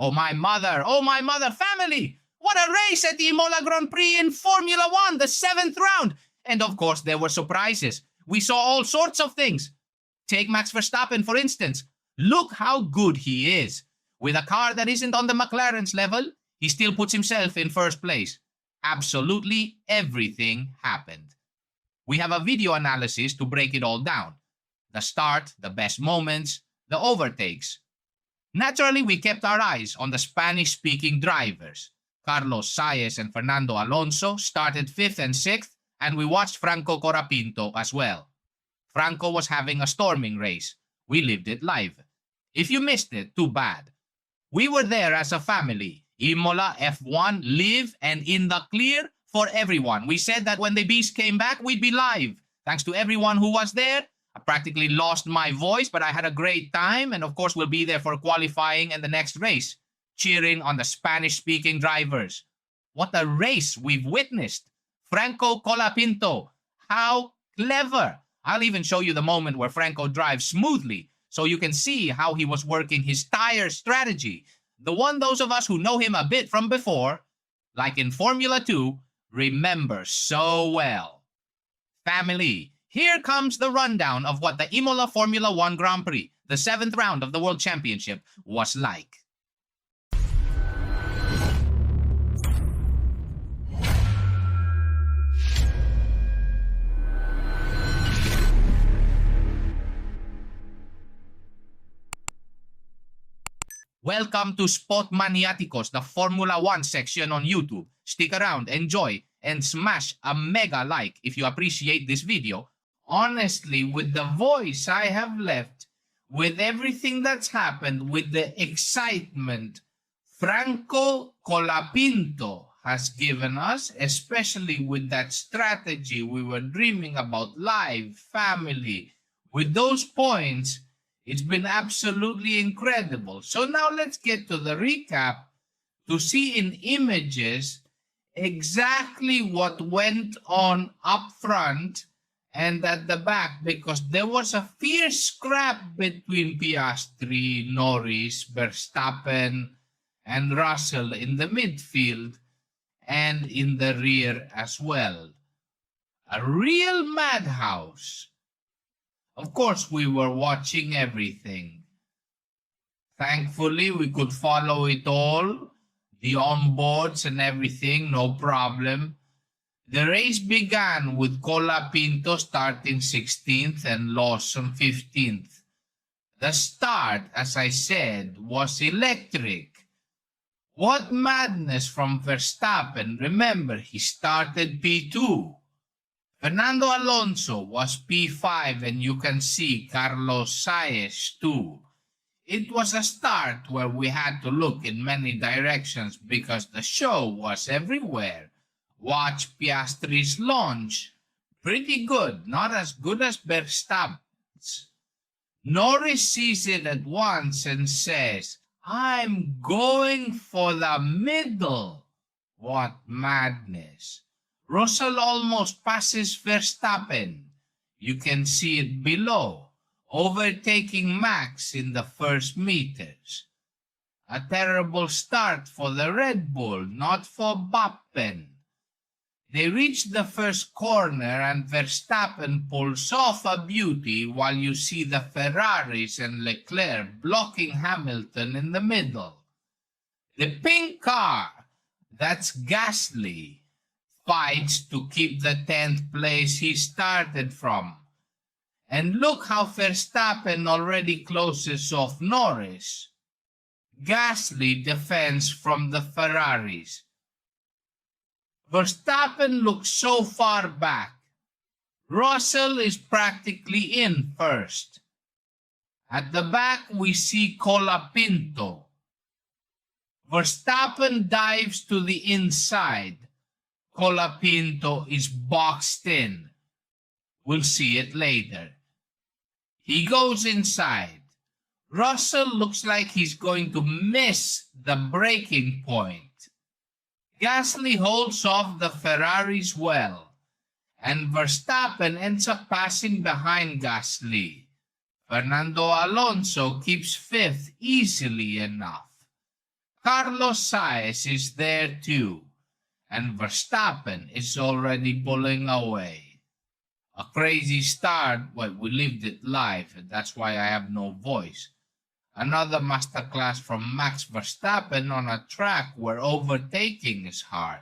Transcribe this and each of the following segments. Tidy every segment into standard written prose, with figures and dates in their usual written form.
Oh my mother, family! What a race at the Imola Grand Prix in Formula 1, the 7th round! And of course, there were surprises. We saw all sorts of things. Take Max Verstappen, for instance. Look how good he is. With a car that isn't on the McLaren's level, he still puts himself in first place. Absolutely everything happened. We have a video analysis to break it all down. The start, the best moments, the overtakes. Naturally, we kept our eyes on the Spanish-speaking drivers. Carlos Sainz and Fernando Alonso started 5th and 6th, and we watched Franco Colapinto as well. Franco was having a storming race. We lived it live. If you missed it, too bad. We were there as a family. Imola, F1, live and in the clear for everyone. We said that when the beast came back, we'd be live. Thanks to everyone who was there. I practically lost my voice, but I had a great time, and of course we'll be there for qualifying and the next race, cheering on the Spanish-speaking drivers. What a race we've witnessed! Franco Colapinto, how clever! I'll even show you the moment where Franco drives smoothly, so you can see how he was working his tire strategy. The one those of us who know him a bit from before, like in Formula 2, remember so well. Family, here comes the rundown of what the Imola Formula 1 Grand Prix, the 7th round of the World Championship, was like. Welcome to Spot Maniaticos, the Formula 1 section on YouTube. Stick around, enjoy, and smash a mega like if you appreciate this video. Honestly, with the voice I have left, with everything that's happened, with the excitement Franco Colapinto has given us, especially with that strategy we were dreaming about, live, family, with those points, it's been absolutely incredible. So now let's get to the recap to see in images exactly what went on up front and at the back, because there was a fierce scrap between Piastri, Norris, Verstappen, and Russell in the midfield and in the rear as well. A real madhouse. Of course, we were watching everything. Thankfully, we could follow it all, the onboards and everything, no problem. The race began with Colapinto starting 16th and Lawson 15th. The start, as I said, was electric. What madness from Verstappen. Remember, he started P2. Fernando Alonso was P5, and you can see Carlos Sainz too. It was a start where we had to look in many directions because the show was everywhere. Watch Piastri's launch. Pretty good, not as good as Verstappen's. Norris sees it at once and says, "I'm going for the middle." What madness. Russell almost passes Verstappen. You can see it below, overtaking Max in the first meters. A terrible start for the Red Bull, not for Bappen. They reach the first corner and Verstappen pulls off a beauty while you see the Ferraris and Leclerc blocking Hamilton in the middle. The pink car, that's Gasly, fights to keep the 10th place he started from. And look how Verstappen already closes off Norris. Gasly defends from the Ferraris. Verstappen looks so far back. Russell is practically in first. At the back we see Colapinto. Verstappen dives to the inside. Colapinto is boxed in. We'll see it later. He goes inside. Russell looks like he's going to miss the braking point. Gasly holds off the Ferraris well, and Verstappen ends up passing behind Gasly. Fernando Alonso keeps 5th easily enough. Carlos Sainz is there too, and Verstappen is already pulling away. A crazy start, well, we lived it live, and that's why I have no voice. Another masterclass from Max Verstappen on a track where overtaking is hard.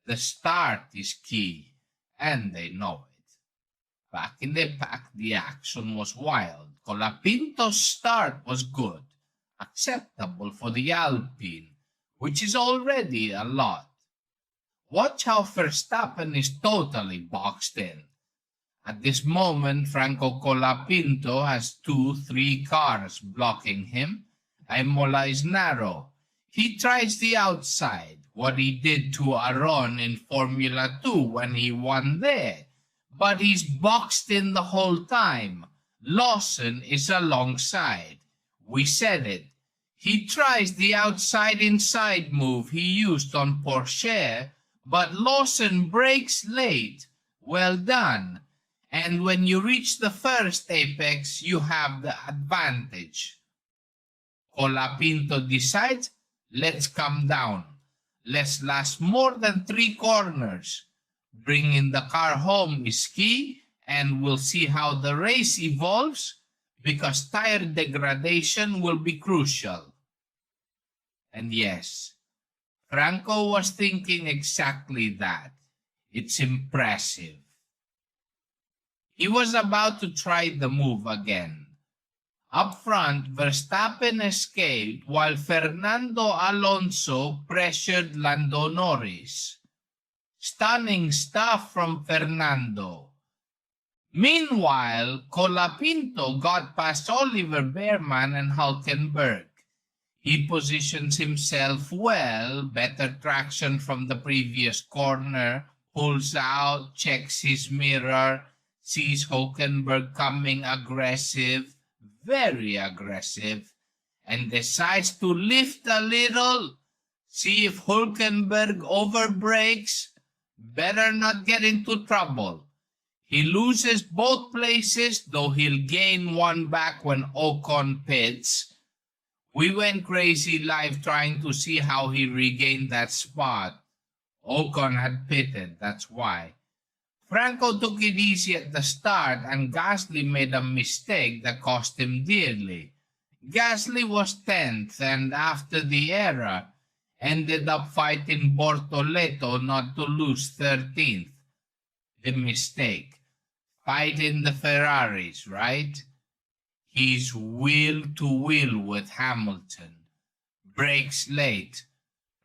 The start is key, and they know it. Back in the pack, the action was wild. Colapinto's start was good, acceptable for the Alpine, which is already a lot. Watch how Verstappen is totally boxed in. At this moment, Franco Colapinto has 2-3 cars blocking him. Imola is narrow. He tries the outside, what he did to Aron in Formula 2 when he won there. But he's boxed in the whole time. Lawson is alongside. We said it. He tries the outside-inside move he used on Porsche, but Lawson brakes late. Well done. And when you reach the first apex, you have the advantage. Colapinto decides, let's come down. Let's last more than 3 corners. Bringing the car home is key, and we'll see how the race evolves, because tire degradation will be crucial. And yes, Franco was thinking exactly that. It's impressive. He was about to try the move again. Up front, Verstappen escaped while Fernando Alonso pressured Lando Norris. Stunning stuff from Fernando. Meanwhile, Colapinto got past Oliver Behrman and Hülkenberg. He positions himself well, better traction from the previous corner, pulls out, checks his mirror, sees Hülkenberg coming aggressive, very aggressive, and decides to lift a little, see if Hülkenberg overbrakes. Better not get into trouble. He loses both places, though he'll gain one back when Ocon pits. We went crazy live trying to see how he regained that spot. Ocon had pitted, that's why. Franco took it easy at the start, and Gasly made a mistake that cost him dearly. Gasly was 10th, and after the error, ended up fighting Bortoleto not to lose 13th. The mistake. Fighting the Ferraris, right? He's wheel to wheel with Hamilton. Brakes late.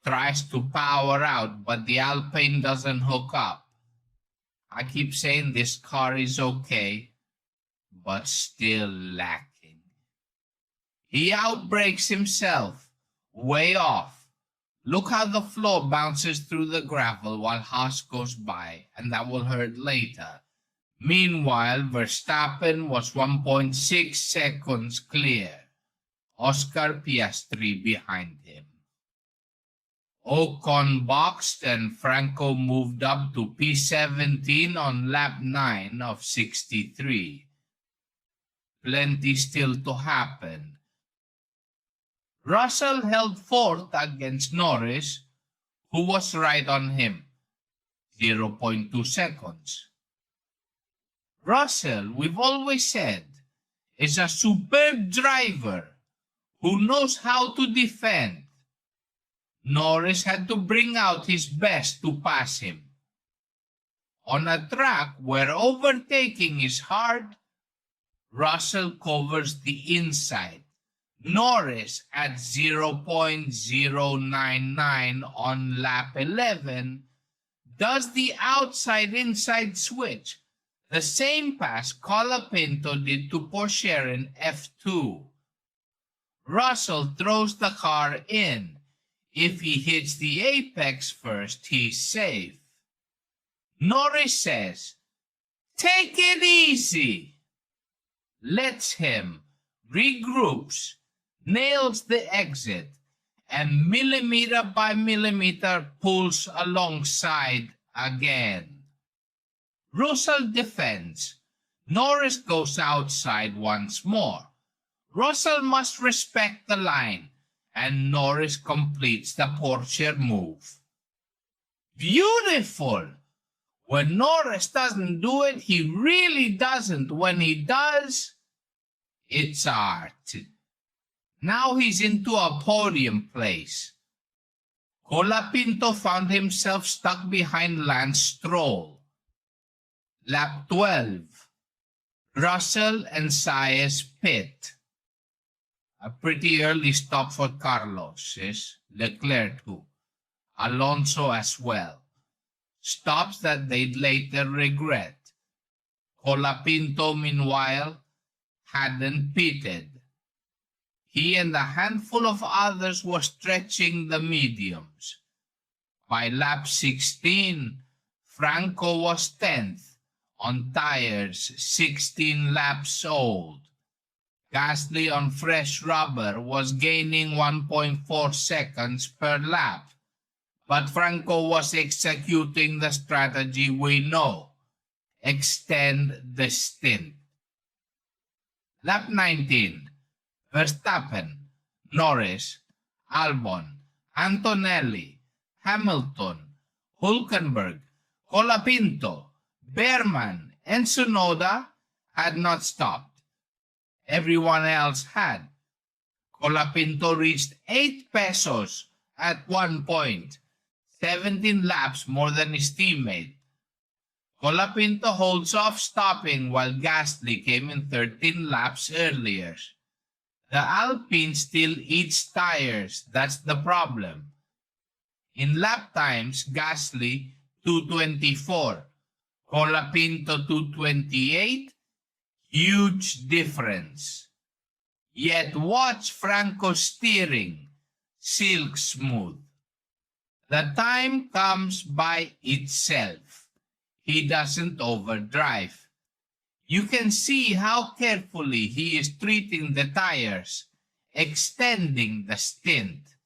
Tries to power out, but the Alpine doesn't hook up. I keep saying this car is okay, but still lacking. He outbrakes himself. Way off. Look how the floor bounces through the gravel while Haas goes by, and that will hurt later. Meanwhile, Verstappen was 1.6 seconds clear. Oscar Piastri behind him. Ocon boxed and Franco moved up to P17 on lap 9 of 63. Plenty still to happen. Russell held 4th against Norris, who was right on him, 0.2 seconds. Russell, we've always said, is a superb driver who knows how to defend. Norris had to bring out his best to pass him. On a track where overtaking is hard, Russell covers the inside. Norris at 0.099 on lap 11 does the outside-inside switch, the same pass Colapinto did to Porsche in F2. Russell throws the car in. If he hits the apex first, he's safe. Norris says, "Take it easy." Lets him, regroups, nails the exit, and millimeter by millimeter pulls alongside again. Russell defends. Norris goes outside once more. Russell must respect the line and Norris completes the Porsche move. Beautiful! When Norris doesn't do it, he really doesn't. When he does, it's art. Now he's into a podium place. Colapinto found himself stuck behind Lance Stroll. Lap 12. Russell and Sainz pit. A pretty early stop for Carlos, is Leclerc too. Alonso as well. Stops that they'd later regret. Colapinto, meanwhile, hadn't pitted. He and a handful of others were stretching the mediums. By lap 16, Franco was 10th on tires 16 laps old. Gasly on fresh rubber was gaining 1.4 seconds per lap, but Franco was executing the strategy we know: extend the stint. Lap 19, Verstappen, Norris, Albon, Antonelli, Hamilton, Hülkenberg, Colapinto, Behrman, and Tsunoda had not stopped. Everyone else had. Colapinto reached 8 pesos at one point, 17 laps more than his teammate. Colapinto holds off stopping while Gasly came in 13 laps earlier. The Alpine still eats tires, that's the problem. In lap times, Gasly 2:24, Colapinto 2:28, huge difference. Yet watch Franco's steering, silk smooth. The time comes by itself. He doesn't overdrive. You can see how carefully he is treating the tires, extending the stint.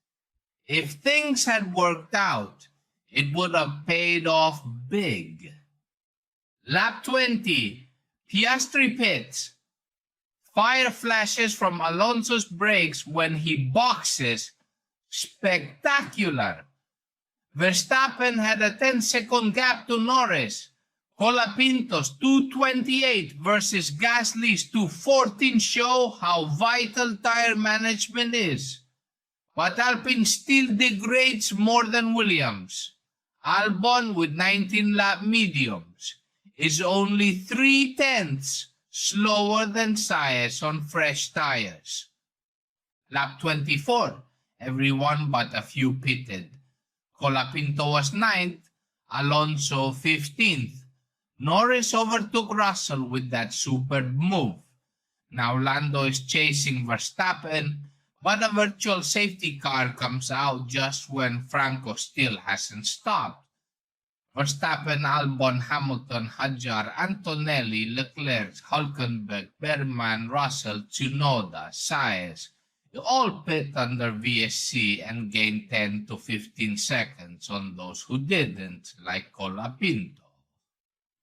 If things had worked out, it would have paid off big. Lap 20, Piastri pits. Fire flashes from Alonso's brakes when he boxes. Spectacular. Verstappen had a 10-second gap to Norris. Colapinto's 2:28 versus Gasly's 2:14 show how vital tire management is. But Alpine still degrades more than Williams. Albon with 19 lap mediums is only 3/10 slower than Sainz on fresh tires. Lap 24, everyone but a few pitted. Colapinto was 9th, Alonso 15th. Norris overtook Russell with that superb move. Now Lando is chasing Verstappen, but a virtual safety car comes out just when Franco still hasn't stopped. Verstappen, Albon, Hamilton, Hadjar, Antonelli, Leclerc, Hülkenberg, Behrman, Russell, Tsunoda, Sainz, all pit under VSC and gain 10 to 15 seconds on those who didn't, like Colapinto.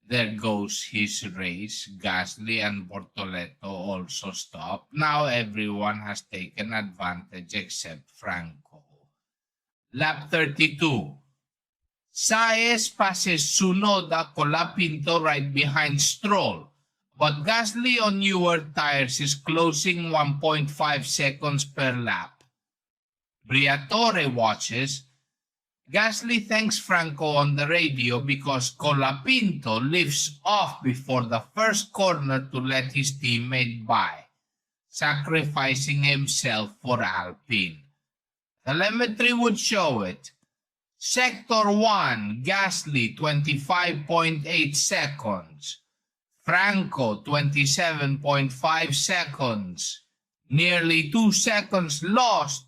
There goes his race. Gasly and Bortoleto also stopped. Now everyone has taken advantage except Franco. Lap 32. Sainz passes Tsunoda, Colapinto right behind Stroll, but Gasly on newer tires is closing 1.5 seconds per lap. Briatore watches. Gasly thanks Franco on the radio because Colapinto lifts off before the first corner to let his teammate by, sacrificing himself for Alpine. Telemetry would show it. Sector 1, Gasly 25.8 seconds. Franco 27.5 seconds. Nearly 2 seconds lost,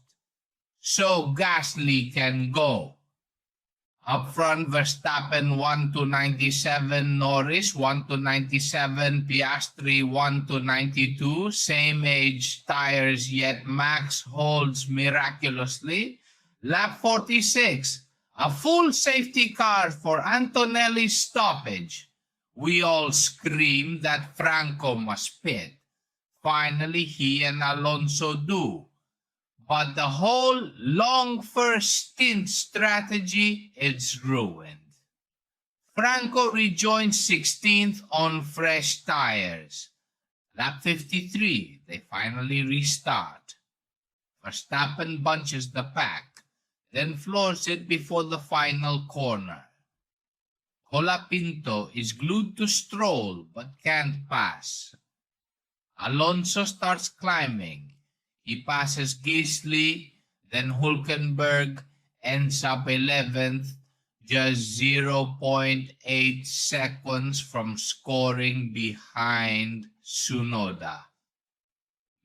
so Gasly can go. Up front, Verstappen 1:97, Norris 1:97, Piastri 1:92, same age tires, yet Max holds miraculously. Lap 46, a full safety car for Antonelli's stoppage. We all scream that Franco must pit. Finally, he and Alonso do. But the whole long first stint strategy is ruined. Franco rejoins 16th on fresh tires. Lap 53, they finally restart. Verstappen bunches the pack, then floors it before the final corner. Colapinto is glued to Stroll but can't pass. Alonso starts climbing. He passes Gasly, then Hülkenberg ends up 11th, just 0.8 seconds from scoring behind Tsunoda.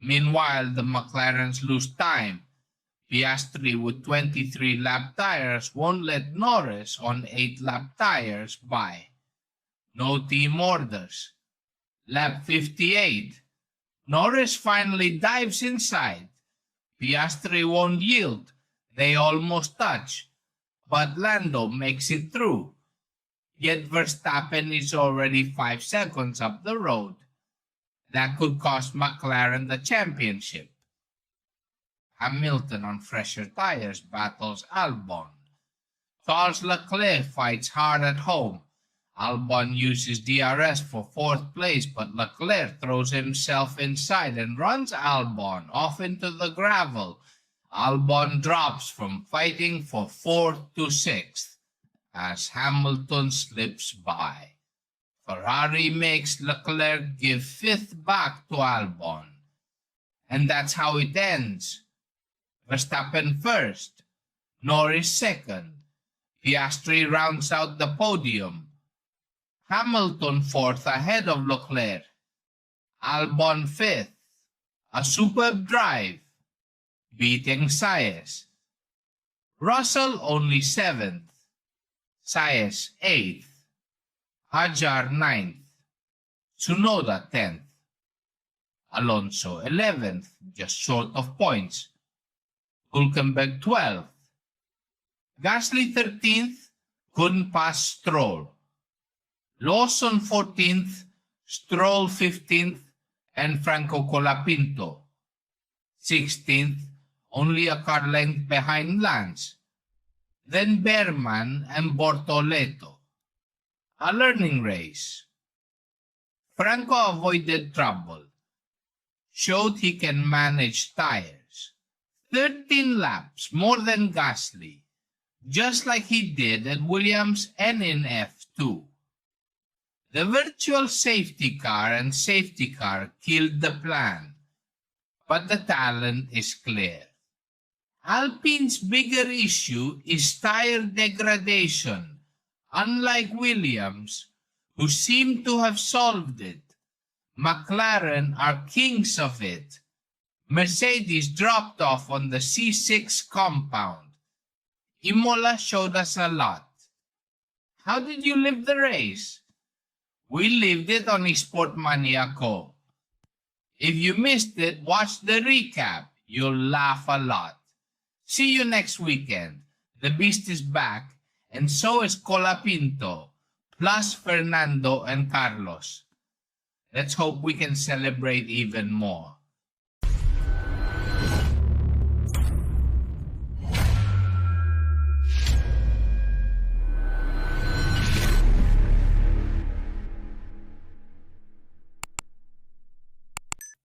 Meanwhile, the McLarens lose time. Piastri with 23 lap tires won't let Norris on 8 lap tires by. No team orders. Lap 58. Norris finally dives inside. Piastri won't yield. They almost touch. But Lando makes it through. Yet Verstappen is already 5 seconds up the road. That could cost McLaren the championship. Hamilton on fresher tires battles Albon. Charles Leclerc fights hard at home. Albon uses DRS for 4th place, but Leclerc throws himself inside and runs Albon off into the gravel. Albon drops from fighting for 4th to 6th as Hamilton slips by. Ferrari makes Leclerc give 5th back to Albon. And that's how it ends. Verstappen first, Norris second, Piastri rounds out the podium, Hamilton 4th ahead of Leclerc, Albon 5th, a superb drive, beating Sainz, Russell only 7th, Sainz 8th, Hajar 9th, Tsunoda 10th, Alonso 11th, just short of points, Hülkenberg 12th. Gasly 13th, couldn't pass Stroll. Lawson 14th, Stroll 15th, and Franco Colapinto 16th, only a car length behind Lance. Then Behrman and Bortoleto. A learning race. Franco avoided trouble, showed he can manage tires. 13 laps more than Gasly, just like he did at Williams and in F2. The virtual safety car and safety car killed the plan, but the talent is clear. Alpine's bigger issue is tire degradation, unlike Williams, who seem to have solved it. McLaren are kings of it. Mercedes dropped off on the C6 compound. Imola showed us a lot. How did you live the race? We lived it on eSport Maniaco. If you missed it, watch the recap. You'll laugh a lot. See you next weekend. The beast is back, and so is Colapinto, plus Fernando and Carlos. Let's hope we can celebrate even more.